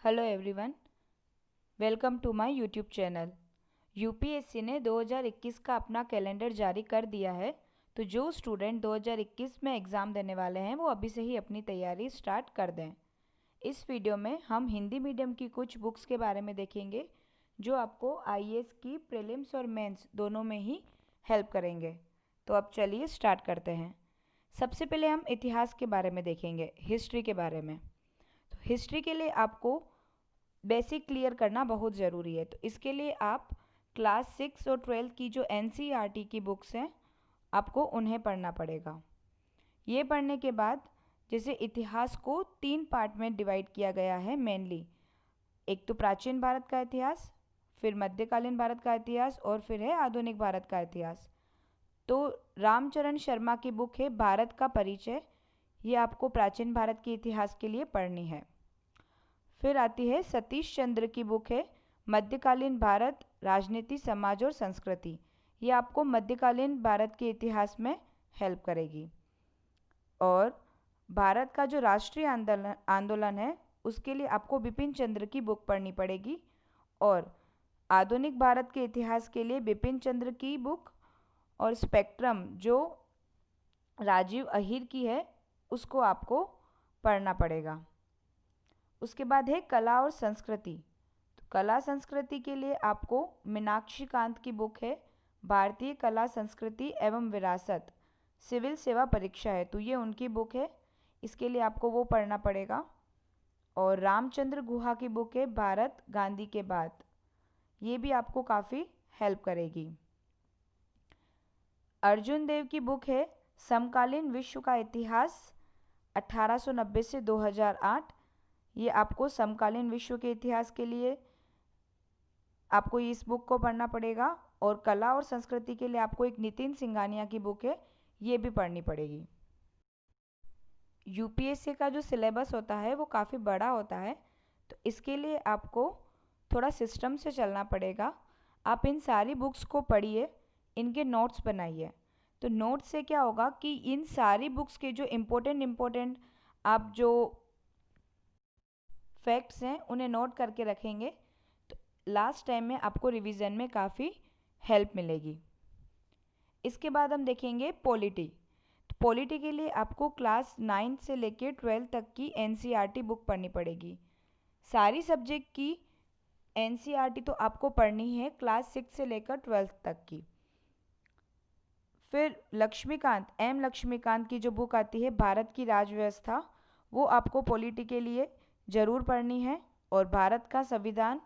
Hello everyone, welcome to my YouTube channel. UPSC ने 2021 का अपना कैलेंडर जारी कर दिया है। तो जो स्टूडेंट 2021 में एग्ज़ाम देने वाले हैं वो अभी से ही अपनी तैयारी स्टार्ट कर दें। इस वीडियो में हम हिंदी मीडियम की कुछ बुक्स के बारे में देखेंगे जो आपको आईएएस की प्रीलिम्स और मेंस दोनों में ही हेल्प करेंगे। तो अब चलिए स्टार्ट करते हैं। सबसे पहले हम इतिहास के बारे में देखेंगे, हिस्ट्री के बारे में। तो हिस्ट्री के लिए आपको बेसिक क्लियर करना बहुत ज़रूरी है। तो इसके लिए आप क्लास 6 और 12 की जो एनसीईआरटी की बुक्स हैं आपको उन्हें पढ़ना पड़ेगा। ये पढ़ने के बाद जैसे इतिहास को 3 पार्ट में डिवाइड किया गया है मेनली। एक तो प्राचीन भारत का इतिहास, फिर मध्यकालीन भारत का इतिहास और फिर है आधुनिक भारत का इतिहास। तो रामचरण शर्मा की बुक है भारत का परिचय, ये आपको प्राचीन भारत के इतिहास के लिए पढ़नी है। फिर आती है सतीश चंद्र की बुक है मध्यकालीन भारत, राजनीति, समाज और संस्कृति। ये आपको मध्यकालीन भारत के इतिहास में हेल्प करेगी। और भारत का जो राष्ट्रीय आंदोलन है उसके लिए आपको बिपिन चंद्र की बुक पढ़नी पड़ेगी। और आधुनिक भारत के इतिहास के लिए बिपिन चंद्र की बुक और स्पेक्ट्रम जो राजीव अहीर की है उसको आपको पढ़ना पड़ेगा। उसके बाद है कला और संस्कृति। तो कला संस्कृति के लिए आपको मीनाक्षी कांत की बुक है भारतीय कला संस्कृति एवं विरासत, सिविल सेवा परीक्षा है, तो ये उनकी बुक है, इसके लिए आपको वो पढ़ना पड़ेगा। और रामचंद्र गुहा की बुक है भारत गांधी के बाद, ये भी आपको काफ़ी हेल्प करेगी। अर्जुन देव की बुक है समकालीन विश्व का इतिहास 1890 से 2008, ये आपको समकालीन विश्व के इतिहास के लिए आपको इस बुक को पढ़ना पड़ेगा। और कला और संस्कृति के लिए आपको एक नितिन सिंघानिया की बुक है, ये भी पढ़नी पड़ेगी। यूपीएससी का जो सिलेबस होता है वो काफ़ी बड़ा होता है, तो इसके लिए आपको थोड़ा सिस्टम से चलना पड़ेगा। आप इन सारी बुक्स को पढ़िए, इनके नोट्स बनाइए। तो नोट्स से क्या होगा कि इन सारी बुक्स के जो इम्पोर्टेंट आप जो फैक्ट्स हैं उन्हें नोट करके रखेंगे तो लास्ट टाइम में आपको रिवीजन में काफ़ी हेल्प मिलेगी। इसके बाद हम देखेंगे पॉलिटी। तो पॉलिटी के लिए आपको क्लास 9 से लेकर 12 तक की एनसीईआरटी बुक पढ़नी पड़ेगी। सारी सब्जेक्ट की एनसीईआरटी तो आपको पढ़नी है क्लास 6 से लेकर 12 तक की। फिर लक्ष्मीकांत की जो बुक आती है भारत की राज व्यवस्था, वो आपको पॉलिटी के लिए ज़रूर पढ़नी है। और भारत का संविधान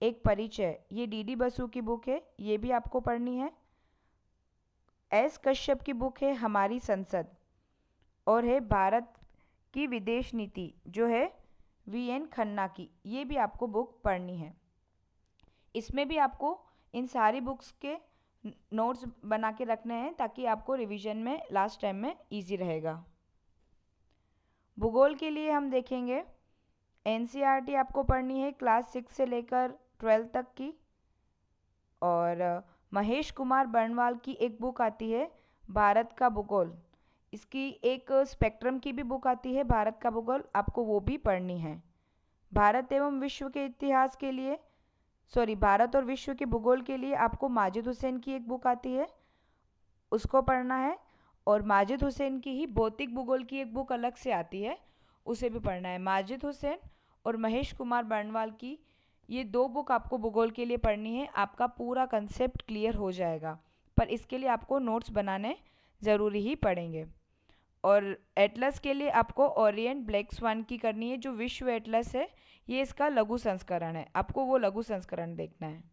एक परिचय, ये डीडी बसु की बुक है, ये भी आपको पढ़नी है। एस कश्यप की बुक है हमारी संसद, और है भारत की विदेश नीति जो है वीएन खन्ना की, ये भी आपको बुक पढ़नी है। इसमें भी आपको इन सारी बुक्स के नोट्स बना के रखने हैं ताकि आपको रिवीजन में लास्ट टाइम में इजी रहेगा। भूगोल के लिए हम देखेंगे एनसीईआरटी आपको पढ़नी है क्लास 6 से लेकर 12 तक की। और महेश कुमार बर्णवाल की एक बुक आती है भारत का भूगोल, इसकी एक स्पेक्ट्रम की भी बुक आती है भारत का भूगोल, आपको वो भी पढ़नी है। भारत एवं विश्व के इतिहास के लिए भारत और विश्व के भूगोल के लिए आपको माजिद हुसैन की एक बुक आती है, उसको पढ़ना है। और माजिद हुसैन की ही भौतिक भूगोल की एक बुक अलग से आती है, उसे भी पढ़ना है। माजिद हुसैन और महेश कुमार बर्णवाल की ये 2 बुक आपको भूगोल के लिए पढ़नी है, आपका पूरा कंसेप्ट क्लियर हो जाएगा। पर इसके लिए आपको नोट्स बनाने ज़रूरी ही पड़ेंगे। और एटलस के लिए आपको ओरिएंट ब्लैक स्वान की करनी है, जो विश्व एटलस है ये इसका लघु संस्करण है, आपको वो लघु संस्करण देखना है।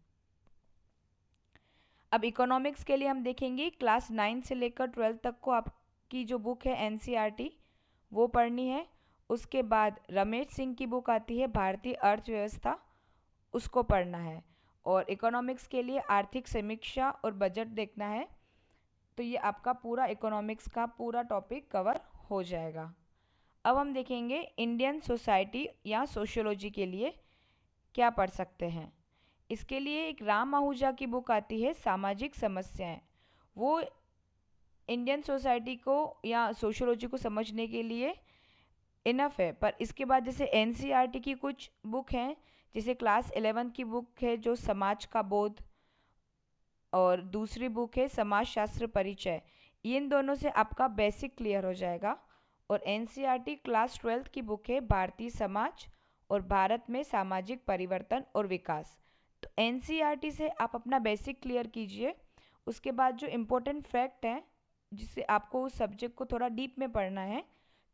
अब इकोनॉमिक्स के लिए हम देखेंगे क्लास 9 से लेकर 12 तक को आपकी जो बुक है एनसीईआरटी वो पढ़नी है। उसके बाद रमेश सिंह की बुक आती है भारतीय अर्थव्यवस्था, उसको पढ़ना है। और इकोनॉमिक्स के लिए आर्थिक समीक्षा और बजट देखना है। तो ये आपका पूरा इकोनॉमिक्स का पूरा टॉपिक कवर हो जाएगा। अब हम देखेंगे इंडियन सोसाइटी या सोशियोलॉजी के लिए क्या पढ़ सकते हैं। इसके लिए एक राम आहूजा की बुक आती है सामाजिक समस्याएं, वो इंडियन सोसाइटी को या सोशियोलॉजी को समझने के लिए इनफ है। पर इसके बाद जैसे एनसीईआरटी की कुछ बुक हैं, जैसे क्लास 11 की बुक है जो समाज का बोध, और दूसरी बुक है समाजशास्त्र परिचय। इन दोनों से आपका बेसिक क्लियर हो जाएगा। और एनसीईआरटी क्लास 12 की बुक है भारतीय समाज और भारत में सामाजिक परिवर्तन और विकास। तो एनसीईआरटी से आप अपना बेसिक क्लियर कीजिए। उसके बाद जो इम्पोर्टेंट फैक्ट हैं जिससे आपको उस सब्जेक्ट को थोड़ा डीप में पढ़ना है,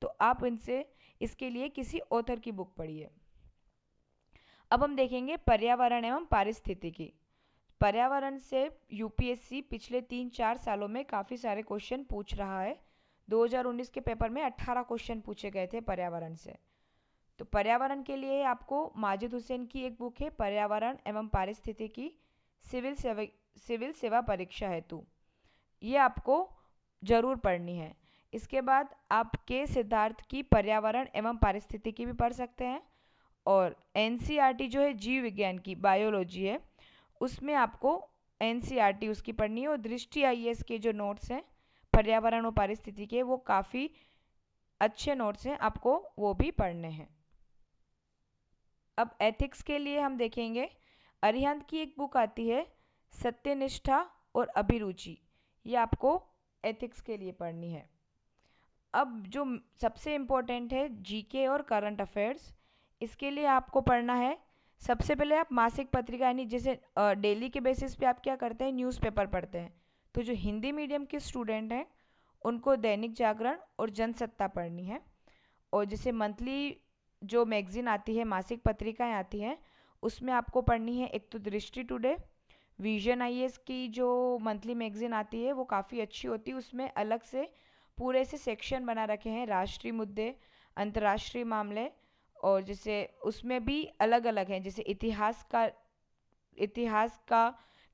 तो आप इनसे इसके लिए किसी ऑथर की बुक पढ़िए। अब हम देखेंगे पर्यावरण एवं पारिस्थितिकी। पर्यावरण से यूपीएससी पिछले 3-4 सालों में काफ़ी सारे क्वेश्चन पूछ रहा है। 2019 के पेपर में 18 क्वेश्चन पूछे गए थे पर्यावरण से। तो पर्यावरण के लिए आपको माजिद हुसैन की एक बुक है पर्यावरण एवं पारिस्थितिकी सिविल सेवा परीक्षा हेतु, ये आपको जरूर पढ़नी है। इसके बाद आप के सिद्धार्थ की पर्यावरण एवं पारिस्थितिकी भी पढ़ सकते हैं। और एनसीईआरटी जो है जीव विज्ञान की बायोलॉजी है, उसमें आपको एनसीईआरटी उसकी पढ़नी है। और दृष्टि आईएएस के जो नोट्स हैं पर्यावरण और पारिस्थितिकी के, वो काफ़ी अच्छे नोट्स हैं, आपको वो भी पढ़ने हैं। अब एथिक्स के लिए हम देखेंगे, अरिहंत की एक बुक आती है सत्यनिष्ठा और अभिरुचि, ये आपको एथिक्स के लिए पढ़नी है। अब जो सबसे इम्पोर्टेंट है जीके और करंट अफेयर्स, इसके लिए आपको पढ़ना है। सबसे पहले आप मासिक पत्रिका यानी जैसे डेली के बेसिस पे आप क्या करते हैं, न्यूज़पेपर पढ़ते हैं। तो जो हिंदी मीडियम के स्टूडेंट हैं उनको दैनिक जागरण और जनसत्ता पढ़नी है। और जैसे मंथली जो मैगजीन आती है, मासिक पत्रिकाएं आती हैं, उसमें आपको पढ़नी है एक तो दृष्टि टुडे, विजन आईएएस की जो मंथली मैगजीन आती है वो काफ़ी अच्छी होती है। उसमें अलग से पूरे से सेक्शन बना रखे हैं राष्ट्रीय मुद्दे, अंतर्राष्ट्रीय मामले, और जैसे उसमें भी अलग अलग हैं, जैसे इतिहास का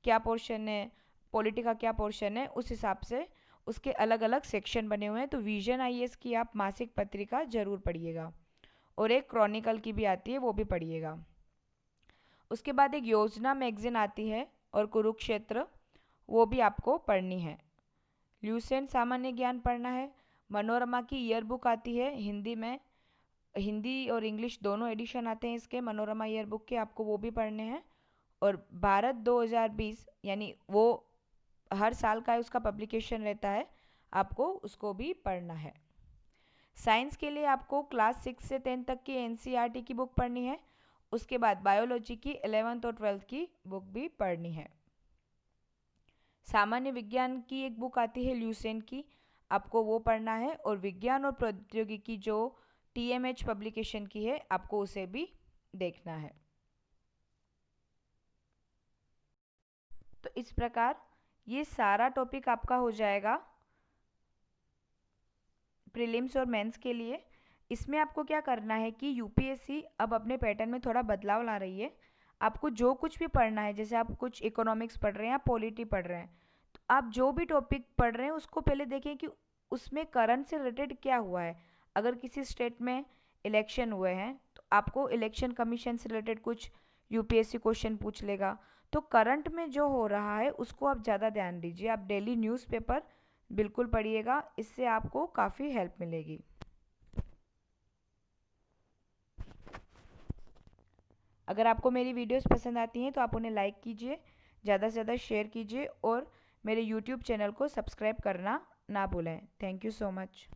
क्या पोर्शन है, पॉलिटी का क्या पोर्शन है, उस हिसाब से उसके अलग अलग सेक्शन बने हुए हैं। तो विजन आईएएस की आप मासिक पत्रिका जरूर पढ़िएगा। और एक क्रॉनिकल की भी आती है, वो भी पढ़िएगा। उसके बाद एक योजना मैगजीन आती है और कुरुक्षेत्र, वो भी आपको पढ़नी है। ल्यूसेंट सामान्य ज्ञान पढ़ना है। मनोरमा की ईयर बुक आती है हिंदी में, हिंदी और इंग्लिश दोनों एडिशन आते हैं इसके मनोरमा ईयर बुक के, आपको वो भी पढ़ने हैं। और भारत 2020 यानी वो हर साल का उसका पब्लिकेशन रहता है, आपको उसको भी पढ़ना है। साइंस के लिए आपको क्लास 6 से 10 तक की एनसीईआरटी की बुक पढ़नी है। उसके बाद बायोलॉजी की 11th और 12th की बुक भी पढ़नी है। सामान्य विज्ञान की एक बुक आती है ल्यूसेंट की, आपको वो पढ़ना है। और विज्ञान और प्रौद्योगिकी जो टीएमएच पब्लिकेशन की है, आपको उसे भी देखना है। तो इस प्रकार ये सारा टॉपिक आपका हो जाएगा प्रीलिम्स और मेंस के लिए। इसमें आपको क्या करना है कि यूपीएससी अब अपने पैटर्न में थोड़ा बदलाव ला रही है। आपको जो कुछ भी पढ़ना है, जैसे आप कुछ इकोनॉमिक्स पढ़ रहे हैं या पॉलिटी पढ़ रहे हैं, तो आप जो भी टॉपिक पढ़ रहे हैं उसको पहले देखें कि उसमें करंट से रिलेटेड क्या हुआ है। अगर किसी स्टेट में इलेक्शन हुए हैं तो आपको इलेक्शन कमीशन से रिलेटेड कुछ यूपीएससी क्वेश्चन पूछ लेगा। तो करंट में जो हो रहा है उसको आप ज़्यादा ध्यान दीजिए। आप डेली न्यूज़पेपर बिल्कुल पढ़िएगा, इससे आपको काफ़ी हेल्प मिलेगी। अगर आपको मेरी वीडियोस पसंद आती हैं तो आप उन्हें लाइक कीजिए, ज़्यादा से ज़्यादा शेयर कीजिए और मेरे यूट्यूब चैनल को सब्सक्राइब करना ना भूलें। Thank you so much.